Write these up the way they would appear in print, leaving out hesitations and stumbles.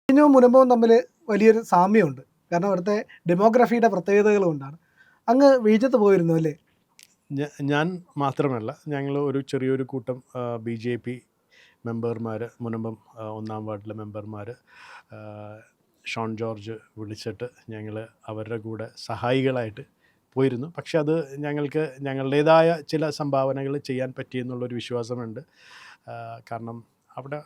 വിഴിഞ്ഞവും മുനമ്പവും തമ്മിൽ വലിയൊരു സാമ്യമുണ്ട്. കാരണം അവിടുത്തെ ഡെമോഗ്രഫിയുടെ പ്രത്യേകതകൾ കൊണ്ടാണ്. അങ്ങ് വിഴിഞ്ഞത്ത് പോയിരുന്നു അല്ലേ? ഞാൻ മാത്രമല്ല, ഞങ്ങൾ ഒരു ചെറിയൊരു കൂട്ടം BJP മെമ്പർമാർ, മുനമ്പം 1-ാം വാർഡിലെ മെമ്പർമാർ ഷോൺ ജോർജ് വിളിച്ചിട്ട് ഞങ്ങൾ അവരുടെ കൂടെ സഹായികളായിട്ട് പോയിരുന്നു. പക്ഷെ അത് ഞങ്ങൾക്ക് ഞങ്ങളുടേതായ ചില സംഭാവനകൾ ചെയ്യാൻ പറ്റിയെന്നുള്ളൊരു വിശ്വാസമുണ്ട്. കാരണം അവിടെ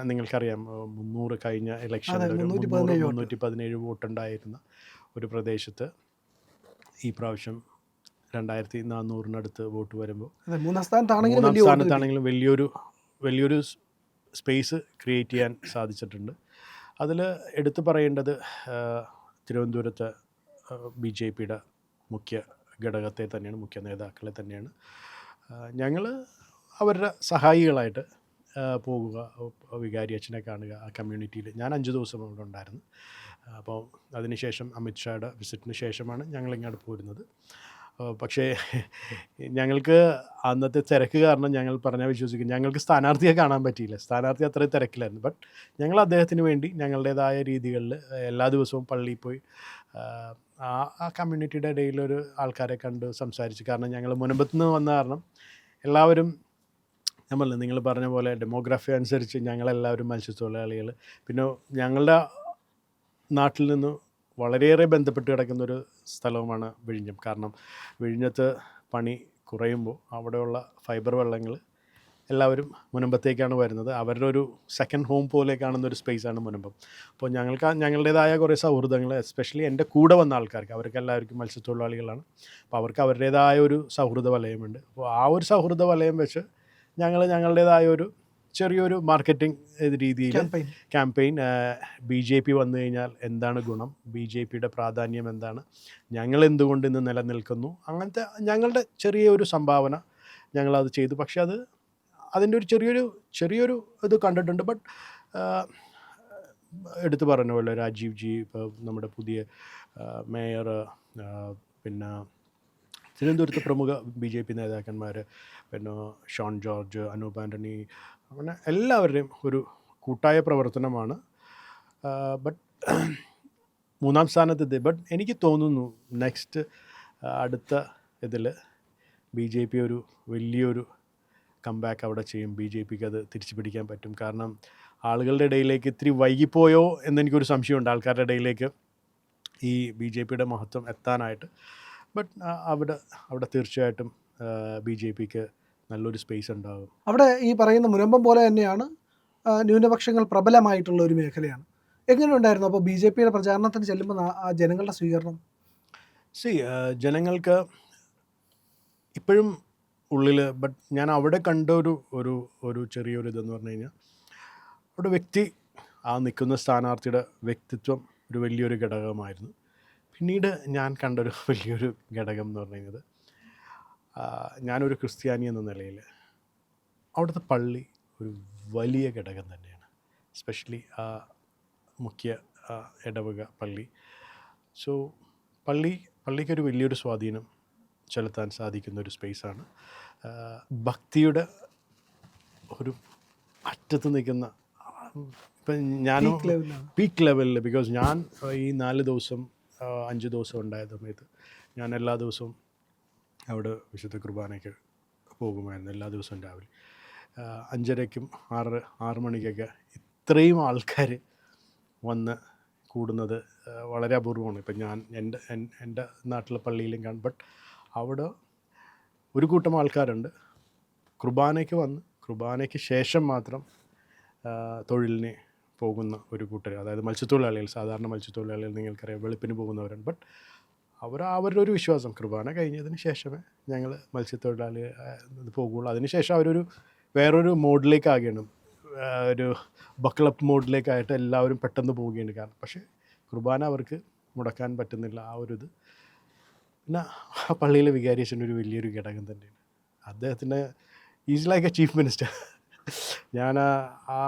നിങ്ങൾക്കറിയാം, 300 കഴിഞ്ഞ ഇലക്ഷനിൽ ഒരു 317 വോട്ടുണ്ടായിരുന്ന ഒരു പ്രദേശത്ത് ഈ പ്രാവശ്യം 2400-നടുത്ത് വോട്ട് വരുമ്പോൾ മൂന്നാം സ്ഥാനത്താണെങ്കിലും വലിയൊരു സ്പേസ് ക്രിയേറ്റ് ചെയ്യാൻ സാധിച്ചിട്ടുണ്ട്. അതിൽ എടുത്തു പറയേണ്ടത് തിരുവനന്തപുരത്തെ BJPയുടെ മുഖ്യ ഘടകത്തെ തന്നെയാണ്, മുഖ്യ നേതാക്കളെ തന്നെയാണ്. ഞങ്ങൾ അവരുടെ സഹായികളായിട്ട് പോകുക, വികാരി അച്ഛനെ കാണുക, ആ കമ്മ്യൂണിറ്റിയിൽ. ഞാൻ 5 ദിവസം അവിടെ ഉണ്ടായിരുന്നു. അപ്പോൾ അതിനുശേഷം അമിത്ഷായുടെ വിസിറ്റിന് ശേഷമാണ് ഞങ്ങളിങ്ങോട്ട് പോരുന്നത്. പക്ഷേ ഞങ്ങൾക്ക് അന്നത്തെ തിരക്ക് കാരണം ഞങ്ങൾ പറഞ്ഞാൽ വിശ്വസിക്കും, ഞങ്ങൾക്ക് സ്ഥാനാർത്ഥിയെ കാണാൻ പറ്റിയില്ല. സ്ഥാനാർത്ഥി അത്രയും തിരക്കിലായിരുന്നു. ബട്ട് ഞങ്ങൾ അദ്ദേഹത്തിന് വേണ്ടി ഞങ്ങളുടേതായ രീതികളിൽ എല്ലാ ദിവസവും പള്ളിയിൽ പോയി ആ കമ്മ്യൂണിറ്റിയുടെ ഇടയിലൊരു ആൾക്കാരെ കണ്ട് സംസാരിച്ചു. കാരണം ഞങ്ങൾ മുനമ്പത്ത് നിന്ന് വന്ന കാരണം എല്ലാവരും നിങ്ങൾ പറഞ്ഞ പോലെ ഡെമോഗ്രഫി അനുസരിച്ച് ഞങ്ങളെല്ലാവരും മത്സ്യത്തൊഴിലാളികൾ. പിന്നെ ഞങ്ങളുടെ നാട്ടിൽ നിന്ന് വളരെയേറെ ബന്ധപ്പെട്ട് കിടക്കുന്നൊരു സ്ഥലവുമാണ് വിഴിഞ്ഞം. കാരണം വിഴിഞ്ഞത്ത് പണി കുറയുമ്പോൾ അവിടെയുള്ള ഫൈബർ വെള്ളങ്ങൾ എല്ലാവരും മുനമ്പത്തേക്കാണ് വരുന്നത്. അവരുടെ ഒരു സെക്കൻഡ് ഹോം പോലെ കാണുന്നൊരു സ്പേസാണ് മുനമ്പം. അപ്പോൾ ഞങ്ങളുടേതായ കുറേ സൗഹൃദങ്ങൾ, എസ്പെഷ്യലി എൻ്റെ കൂടെ വന്ന ആൾക്കാർക്ക്, അവർക്ക് എല്ലാവർക്കും മത്സ്യത്തൊഴിലാളികളാണ്. അപ്പോൾ അവർക്ക് അവരുടേതായ ഒരു സൗഹൃദ വലയമുണ്ട്. അപ്പോൾ ആ ഒരു സൗഹൃദ വലയം വെച്ച് ഞങ്ങളുടേതായ ഒരു ചെറിയൊരു മാർക്കറ്റിംഗ് രീതിയിൽ ക്യാമ്പയിൻ, BJP വന്നു കഴിഞ്ഞാൽ എന്താണ് ഗുണം, BJPയുടെ പ്രാധാന്യം എന്താണ്, ഞങ്ങൾ എന്തുകൊണ്ട് ഇന്ന് നിലനിൽക്കുന്നു, അങ്ങനത്തെ ഞങ്ങളുടെ ചെറിയൊരു സംഭാവന ഞങ്ങളത് ചെയ്തു. പക്ഷെ അതിൻ്റെ ഒരു ചെറിയൊരു ഇത് കണ്ടിട്ടുണ്ട്. ബട്ട് എടുത്തു പറഞ്ഞ പോലെ രാജീവ് ജി, ഇപ്പോൾ നമ്മുടെ പുതിയ മേയർ, പിന്നെ തിരുവനന്തപുരത്ത് പ്രമുഖ BJP നേതാക്കന്മാർ, പിന്നെ ഷോൺ ജോർജ്, അനൂപ് ആൻ്റണി, അങ്ങനെ എല്ലാവരുടെയും ഒരു കൂട്ടായ പ്രവർത്തനമാണ്. ബട്ട് 3-ാം സ്ഥാനത്തെത്തി. ബട്ട് എനിക്ക് തോന്നുന്നു നെക്സ്റ്റ് അടുത്ത ഇതിൽ BJP ഒരു വലിയൊരു കംബാക്ക് അവിടെ ചെയ്യും. BJPക്ക് അത് തിരിച്ചു പിടിക്കാൻ പറ്റും. കാരണം ആളുകളുടെ ഇടയിലേക്ക് ഇത്തിരി വൈകിപ്പോയോ എന്നെനിക്കൊരു സംശയമുണ്ട്, ആൾക്കാരുടെ ഇടയിലേക്ക് ഈ BJPയുടെ മഹത്വം എത്താനായിട്ട്. ബട്ട് അവിടെ തീർച്ചയായിട്ടും BJPക്ക് നല്ലൊരു സ്പേസ് ഉണ്ടാകും. അവിടെ ഈ പറയുന്ന മുനമ്പം പോലെ തന്നെയാണ് ന്യൂനപക്ഷങ്ങൾ പ്രബലമായിട്ടുള്ള ഒരു മേഖലയാണ്. എങ്ങനെ ഉണ്ടായിരുന്നു അപ്പോൾ BJPയുടെ പ്രചാരണത്തിന് ചെല്ലുമ്പോൾ ആ ജനങ്ങളുടെ സ്വീകരണം? ജനങ്ങൾക്ക് ഇപ്പോഴും ഉള്ളിൽ, ബട്ട് ഞാൻ അവിടെ കണ്ട ഒരു ചെറിയൊരു ഇതെന്ന് പറഞ്ഞു കഴിഞ്ഞാൽ, അവിടെ നിൽക്കുന്ന സ്ഥാനാർത്ഥിയുടെ വ്യക്തിത്വം ഒരു വലിയൊരു ഘടകമായിരുന്നു. പിന്നീട് ഞാൻ കണ്ടൊരു വലിയൊരു ഘടകം എന്ന് പറഞ്ഞു കഴിഞ്ഞത്, ഞാനൊരു ക്രിസ്ത്യാനി എന്ന നിലയിൽ അവിടുത്തെ പള്ളി ഒരു വലിയ ഘടകം തന്നെയാണ്. എസ്പെഷ്യലി മുഖ്യ ഇടവക പള്ളി. സോ പള്ളിക്കൊരു വലിയൊരു സ്വാധീനം ചെലുത്താൻ സാധിക്കുന്ന ഒരു സ്പേസാണ്. ഭക്തിയുടെ ഒരു അറ്റത്ത് നിൽക്കുന്ന, ഇപ്പം ഞാനും പീക്ക് ലെവലിൽ, ബിക്കോസ് ഞാൻ ഈ 4 ദിവസം 5 ദിവസം ഉണ്ടായ സമയത്ത് ഞാൻ എല്ലാ ദിവസവും അവിടെ വിശുദ്ധ കുർബാനയ്ക്ക് പോകുമായിരുന്നു. എല്ലാ ദിവസവും രാവിലെ 5:30-ക്കും 6 മണിക്കൊക്കെ ഇത്രയും ആൾക്കാർ വന്ന് കൂടുന്നത് വളരെ അപൂർവമാണ്. ഇപ്പം ഞാൻ എൻ്റെ നാട്ടിലെ പള്ളിയിലും കാണും. ബട്ട് അവിടെ ഒരു കൂട്ടം ആൾക്കാരുണ്ട് കുർബാനയ്ക്ക് വന്ന് കുർബാനയ്ക്ക് ശേഷം മാത്രം തൊഴിലിന് പോകുന്ന ഒരു കൂട്ടർ. അതായത് മത്സ്യത്തൊഴിലാളികൾ, സാധാരണ മത്സ്യത്തൊഴിലാളികൾ നിങ്ങൾക്കറിയാം, വെളുപ്പിന് പോകുന്നവരാണ്. ബട്ട് അവരുടെ ഒരു വിശ്വാസം, കുർബാന കഴിഞ്ഞതിന് ശേഷമേ ഞങ്ങൾ മത്സ്യത്തൊഴിലാളി പോകുള്ളൂ. അതിനുശേഷം വേറൊരു മോഡിലേക്കാകണം, ഒരു ബക്കിളപ്പ് മോഡിലേക്കായിട്ട് എല്ലാവരും പെട്ടെന്ന് പോവുകയാണ്. കാരണം പക്ഷേ കുർബാന അവർക്ക് മുടക്കാൻ പറ്റുന്നില്ല, ആ ഒരു ഇത്. പിന്നെ ആ പള്ളിയിലെ വികാരിയച്ഛൻ്റെ ഒരു വലിയൊരു ഘടകം തന്നെയാണ്. അദ്ദേഹത്തിൻ്റെ is like A chief minister. ഞാൻ ആ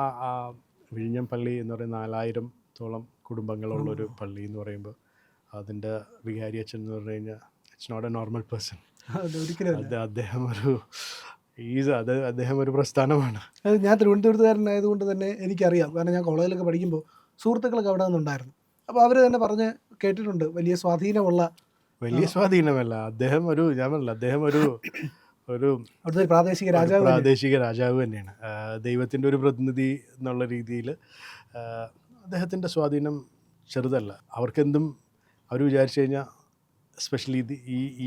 വിഴിഞ്ഞം പള്ളി എന്ന് പറയുന്ന 4000-ഓളം കുടുംബങ്ങളുള്ളൊരു പള്ളി എന്ന് പറയുമ്പോൾ അതിൻ്റെ വികാരിയച്ഛൻ എന്ന് പറഞ്ഞു കഴിഞ്ഞാൽ it's not a normal person. അദ്ദേഹം ഒരു പ്രസ്ഥാനമാണ്. ഞാൻ തിരുവനന്തപുരത്തുകാരനായതുകൊണ്ട് തന്നെ എനിക്കറിയാം. കാരണം ഞാൻ കോളേജിലൊക്കെ പഠിക്കുമ്പോൾ സുഹൃത്തുക്കളൊക്കെ അവിടെ നിന്നുണ്ടായിരുന്നു. അപ്പോൾ അവർ തന്നെ പറഞ്ഞ് കേട്ടിട്ടുണ്ട് വലിയ സ്വാധീനമുള്ള വലിയ സ്വാധീനമല്ല, അദ്ദേഹം ഒരു ഞാൻ പറഞ്ഞില്ല, അദ്ദേഹം ഒരു അവിടുത്തെ ഒരു പ്രാദേശിക ഒരു രാജാവ് തന്നെ. പ്രാദേശിക രാജാവ് തന്നെയാണ്. ദൈവത്തിൻ്റെ ഒരു പ്രതിനിധി എന്നുള്ള രീതിയിൽ അദ്ദേഹത്തിൻ്റെ സ്വാധീനം ചെറുതല്ല. അവർക്കെന്തും അവർ വിചാരിച്ചു കഴിഞ്ഞാൽ എസ്പെഷ്യലി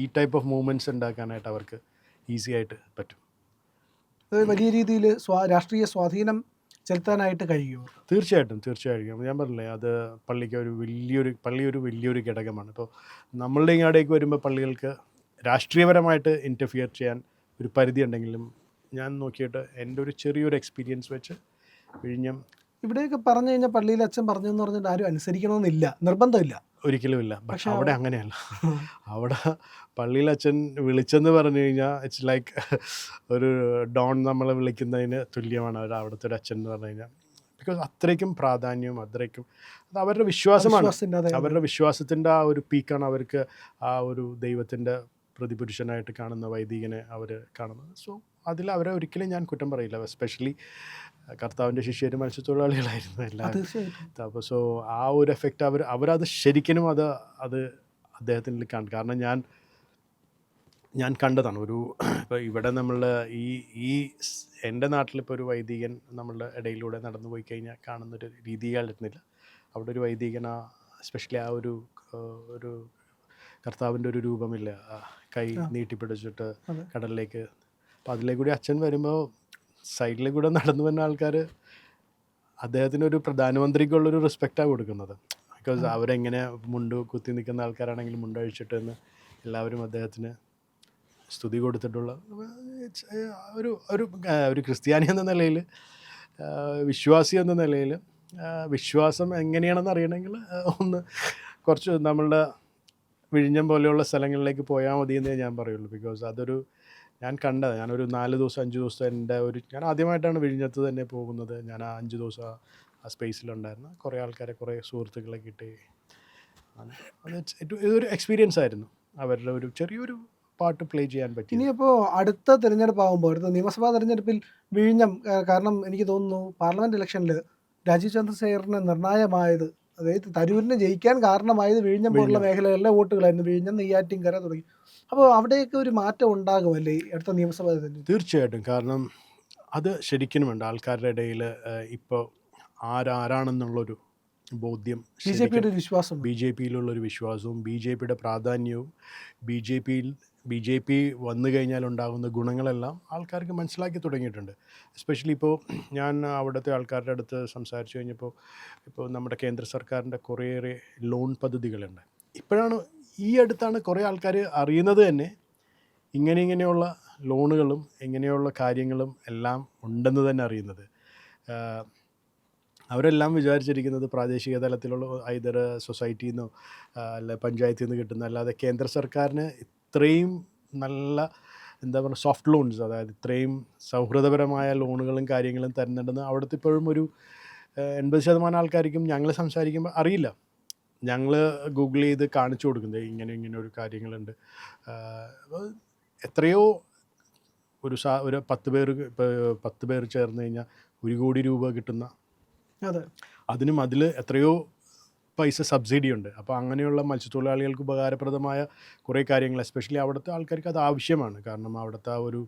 ഈ ടൈപ്പ് ഓഫ് മൂവ്മെൻറ്റ്സ് ഉണ്ടാക്കാനായിട്ട് അവർക്ക് ഈസി ആയിട്ട് പറ്റും. അത് വലിയ രീതിയിൽ രാഷ്ട്രീയ സ്വാധീനം ചെലുത്താനായിട്ട് കഴിയുമോ? തീർച്ചയായിട്ടും ഞാൻ പറഞ്ഞില്ലേ, അത് പള്ളി ഒരു വലിയൊരു ഘടകമാണ്. ഇപ്പോൾ നമ്മളുടെ ഇങ്ങോട്ടേക്ക് വരുമ്പോൾ പള്ളികൾക്ക് രാഷ്ട്രീയപരമായിട്ട് ഇൻ്റർഫിയർ ചെയ്യാൻ ഒരു പരിധി ഉണ്ടെങ്കിലും ഞാൻ നോക്കിയിട്ട് എൻ്റെ ഒരു ചെറിയൊരു എക്സ്പീരിയൻസ് വെച്ച് വിഴിഞ്ഞം ഇവിടെയൊക്കെ പറഞ്ഞു കഴിഞ്ഞാൽ പള്ളിയിൽ അച്ഛൻ പറഞ്ഞെന്ന് പറഞ്ഞിട്ട് ആരും അനുസരിക്കണമെന്നില്ല, നിർബന്ധമില്ല. ഒരിക്കലുമില്ല. പക്ഷെ അവിടെ അങ്ങനെയല്ല. അവിടെ പള്ളിയിൽ അച്ഛൻ വിളിച്ചെന്ന് പറഞ്ഞു കഴിഞ്ഞാൽ ഇറ്റ്സ് ലൈക്ക് ഒരു ഡോൺ നമ്മളെ വിളിക്കുന്നതിന് തുല്യമാണ് അവിടുത്തെ ഒരു അച്ഛൻ എന്ന് പറഞ്ഞു കഴിഞ്ഞാൽ. ബിക്കോസ് അത്രയ്ക്കും പ്രാധാന്യവും അത്രയ്ക്കും അത് അവരുടെ വിശ്വാസമാണ്. അവരുടെ വിശ്വാസത്തിൻ്റെ ആ ഒരു പീക്കാണ് അവർക്ക് ആ ഒരു ദൈവത്തിൻ്റെ പ്രതിപുരുഷനായിട്ട് കാണുന്ന വൈദികനെ അവർ കാണുന്നത്. സോ അതിൽ അവരെ ഒരിക്കലും ഞാൻ കുറ്റം പറയില്ല. എസ്പെഷ്യലി കർത്താവിൻ്റെ ശിഷ്യർ മത്സ്യത്തൊഴിലാളികളായിരുന്നു എല്ലാവരും. അപ്പോൾ സോ ആ ഒരു എഫക്റ്റ് അവരത് ശരിക്കും അത് അദ്ദേഹത്തിൽ കാണും. കാരണം ഞാൻ കണ്ടതാണ്. ഇപ്പോൾ ഇവിടെ നമ്മൾ ഈ എൻ്റെ നാട്ടിലിപ്പോൾ ഒരു വൈദികൻ നമ്മളുടെ ഇടയിലൂടെ നടന്നു പോയി കഴിഞ്ഞാൽ കാണുന്നൊരു രീതിയായിരുന്നില്ല. അവിടെ ഒരു വൈദികൻ എസ്പെഷ്യലി ആ ഒരു കർത്താവിൻ്റെ ഒരു രൂപമില്ല, കൈ നീട്ടിപ്പിടിച്ചിട്ട് കടലിലേക്ക്. അപ്പോൾ അതിലേക്ക് കൂടി അച്ഛൻ വരുമ്പോൾ സൈഡിൽ കൂടെ നടന്നു വരുന്ന ആൾക്കാർ അദ്ദേഹത്തിന് ഒരു പ്രധാനമന്ത്രിക്കുള്ളൊരു റെസ്പെക്റ്റാണ് കൊടുക്കുന്നത്. ബിക്കോസ് അവരെങ്ങനെ മുണ്ട് കുത്തി നിൽക്കുന്ന ആൾക്കാരാണെങ്കിലും മുണ്ടഴിച്ചിട്ട് എന്ന് എല്ലാവരും അദ്ദേഹത്തിന് സ്തുതി കൊടുത്തിട്ടുള്ള ഒരു ക്രിസ്ത്യാനി എന്ന നിലയിൽ, വിശ്വാസി എന്ന നിലയിൽ, വിശ്വാസം എങ്ങനെയാണെന്ന് അറിയണമെങ്കിൽ ഒന്ന് കുറച്ച് നമ്മളുടെ വിഴിഞ്ഞം പോലെയുള്ള സ്ഥലങ്ങളിലേക്ക് പോയാൽ മതിയെന്നേ ഞാൻ പറയുള്ളൂ. ബിക്കോസ് ഞാനൊരു 4 ദിവസം 5 ദിവസം ഞാൻ ആദ്യമായിട്ടാണ് വിഴിഞ്ഞത്ത് തന്നെ പോകുന്നത്. ഞാൻ ആ 5 ദിവസം ആ സ്പേസിലുണ്ടായിരുന്നു. കുറേ ആൾക്കാരെ, കുറേ സുഹൃത്തുക്കളെ കിട്ടി. ഇതൊരു എക്സ്പീരിയൻസ് ആയിരുന്നു. അവരുടെ ഒരു ചെറിയൊരു പാട്ട് പ്ലേ ചെയ്യാൻ പറ്റി. ഇനിയിപ്പോൾ അടുത്ത തിരഞ്ഞെടുപ്പാകുമ്പോൾ, അടുത്ത നിയമസഭാ തിരഞ്ഞെടുപ്പിൽ വിഴിഞ്ഞം, കാരണം എനിക്ക് തോന്നുന്നു പാർലമെൻറ്റ് ഇലക്ഷനിൽ രാജീവ് ചന്ദ്രശേഖറിന് നിർണായകമായത്, അതായത് തരൂരിനെ ജയിക്കാൻ കാരണമായത് വിഴിഞ്ഞം പോലുള്ള മേഖലകളിലെ വോട്ടുകളായിരുന്നു. വിഴിഞ്ഞം, നെയ്യാറ്റിൻകര തുടങ്ങി. അപ്പോൾ അവിടെയൊക്കെ ഒരു മാറ്റം ഉണ്ടാകുമല്ലേ അടുത്ത നിയമസഭാ തെരഞ്ഞെടുപ്പ്? തീർച്ചയായിട്ടും. കാരണം അത് ശരിക്കുമുണ്ട് ആൾക്കാരുടെ ഇടയിൽ ഇപ്പോൾ ആരാണെന്നുള്ളൊരു ബോധ്യം, ബി ജെ പിയിലുള്ളൊരു വിശ്വാസവും ബി ജെ പിയുടെ പ്രാധാന്യവും ബി ജെ പി വന്നു കഴിഞ്ഞാൽ ഉണ്ടാകുന്ന ഗുണങ്ങളെല്ലാം ആൾക്കാർക്ക് മനസ്സിലാക്കി തുടങ്ങിയിട്ടുണ്ട്. എസ്പെഷ്യലി ഇപ്പോൾ ഞാൻ അവിടുത്തെ ആൾക്കാരുടെ അടുത്ത് സംസാരിച്ചു കഴിഞ്ഞപ്പോൾ നമ്മുടെ കേന്ദ്ര സർക്കാരിൻ്റെ കുറേയേറെ ലോൺ പദ്ധതികളുണ്ട്. ഈ അടുത്താണ് കുറേ ആൾക്കാർ അറിയുന്നത് തന്നെ ഇങ്ങനെയുള്ള ലോണുകളും ഇങ്ങനെയുള്ള കാര്യങ്ങളും എല്ലാം ഉണ്ടെന്ന് തന്നെ അറിയുന്നത്. അവരെല്ലാം വിചാരിച്ചിരിക്കുന്നത് പ്രാദേശിക തലത്തിലുള്ള ഐദർ സൊസൈറ്റിയിൽ നിന്നോ അല്ല പഞ്ചായത്തിൽ നിന്ന് കിട്ടുന്ന, അല്ലാതെ കേന്ദ്ര സർക്കാരിന് ഇത്രയും നല്ല സോഫ്റ്റ് ലോൺസ്, അതായത് ഇത്രയും സൗഹൃദപരമായ ലോണുകളും കാര്യങ്ങളും തരുന്നുണ്ടെന്ന് അവിടുത്തെ ഇപ്പോഴും ഒരു 80% ആൾക്കാർക്കും ഞങ്ങൾ സംസാരിക്കുമ്പോൾ അറിയില്ല. ഞങ്ങൾ ഗൂഗിൾ ചെയ്ത് കാണിച്ചു കൊടുക്കുന്നത് ഇങ്ങനെ ഒരു കാര്യങ്ങളുണ്ട്. എത്രയോ ഒരു 10 പേർ ചേർന്ന് കഴിഞ്ഞാൽ 1 കോടി രൂപ കിട്ടുന്ന, അതിൽ എത്രയോ പൈസ സബ്സിഡി ഉണ്ട്. അപ്പോൾ അങ്ങനെയുള്ള മത്സ്യത്തൊഴിലാളികൾക്ക് ഉപകാരപ്രദമായ കുറേ കാര്യങ്ങൾ, എസ്പെഷ്യലി അവിടുത്തെ ആൾക്കാർക്ക് അത് ആവശ്യമാണ്. കാരണം അവിടുത്തെ ആ ഒരു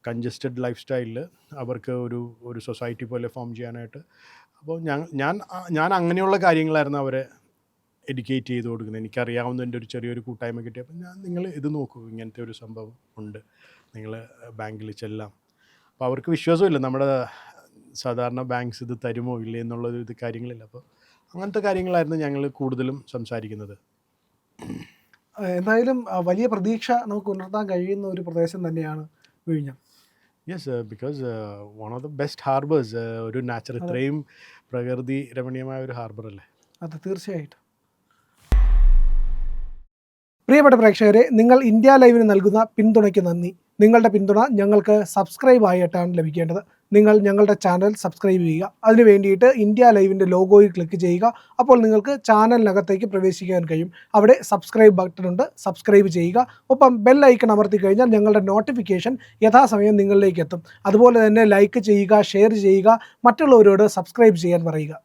കൺജസ്റ്റഡ് ലൈഫ് സ്റ്റൈലിൽ അവർക്ക് ഒരു സൊസൈറ്റി പോലെ ഫോം ചെയ്യാനായിട്ട്. അപ്പോൾ ഞാൻ അങ്ങനെയുള്ള കാര്യങ്ങളായിരുന്നു അവരെ എഡ്യൂക്കേറ്റ് ചെയ്ത് കൊടുക്കുന്നത്. എനിക്കറിയാവുന്ന എൻ്റെ ഒരു ചെറിയൊരു കൂട്ടായ്മ കിട്ടിയപ്പോൾ നിങ്ങൾ ഇത് നോക്കൂ, ഇങ്ങനത്തെ ഒരു സംഭവം ഉണ്ട്, നിങ്ങൾ ബാങ്കിൽ ചെല്ലാം. അപ്പോൾ അവർക്ക് വിശ്വാസമില്ല നമ്മുടെ സാധാരണ ബാങ്ക്സ് ഇത് തരുമോ ഇല്ലേ എന്നുള്ളത് കാര്യങ്ങളില്ല. അപ്പോൾ അങ്ങനത്തെ കാര്യങ്ങളായിരുന്നു ഞങ്ങൾ കൂടുതലും സംസാരിക്കുന്നത്. എന്തായാലും വലിയ പ്രതീക്ഷ നമുക്ക് ഉണർത്താൻ കഴിയുന്ന ഒരു പ്രദേശം തന്നെയാണ് വിഴിഞ്ഞം. Yes, because one of the best harbours, ഒരു ഇത്രയും പ്രകൃതി രമണീയമായ ഒരു ഹാർബർ അല്ലേ. അതെ, തീർച്ചയായിട്ടും. പ്രിയപ്പെട്ട പ്രേക്ഷകരെ, നിങ്ങൾ ഇന്ത്യ ലൈവിന് നൽകുന്ന പിന്തുണയ്ക്ക് നന്ദി. നിങ്ങളുടെ പിന്തുണ ഞങ്ങൾക്ക് സബ്സ്ക്രൈബ് ആയിട്ടാണ് ലഭിക്കേണ്ടത്. നിങ്ങൾ ഞങ്ങളുടെ ചാനൽ സബ്സ്ക്രൈബ് ചെയ്യുക. അതിനു വേണ്ടിയിട്ട് ഇന്ത്യ ലൈവിൻ്റെ ലോഗോയിൽ ക്ലിക്ക് ചെയ്യുക. അപ്പോൾ നിങ്ങൾക്ക് ചാനലിനകത്തേക്ക് പ്രവേശിക്കാൻ കഴിയും. അവിടെ സബ്സ്ക്രൈബ് ബട്ടൺ ഉണ്ട്, സബ്സ്ക്രൈബ് ചെയ്യുക. ഒപ്പം ബെൽ ഐക്കൺ അമർത്തി കഴിഞ്ഞാൽ ഞങ്ങളുടെ നോട്ടിഫിക്കേഷൻ യഥാസമയം നിങ്ങളിലേക്ക് എത്തും. അതുപോലെ തന്നെ ലൈക്ക് ചെയ്യുക, ഷെയർ ചെയ്യുക, മറ്റുള്ളവരോട് സബ്സ്ക്രൈബ് ചെയ്യാൻ പറയുക.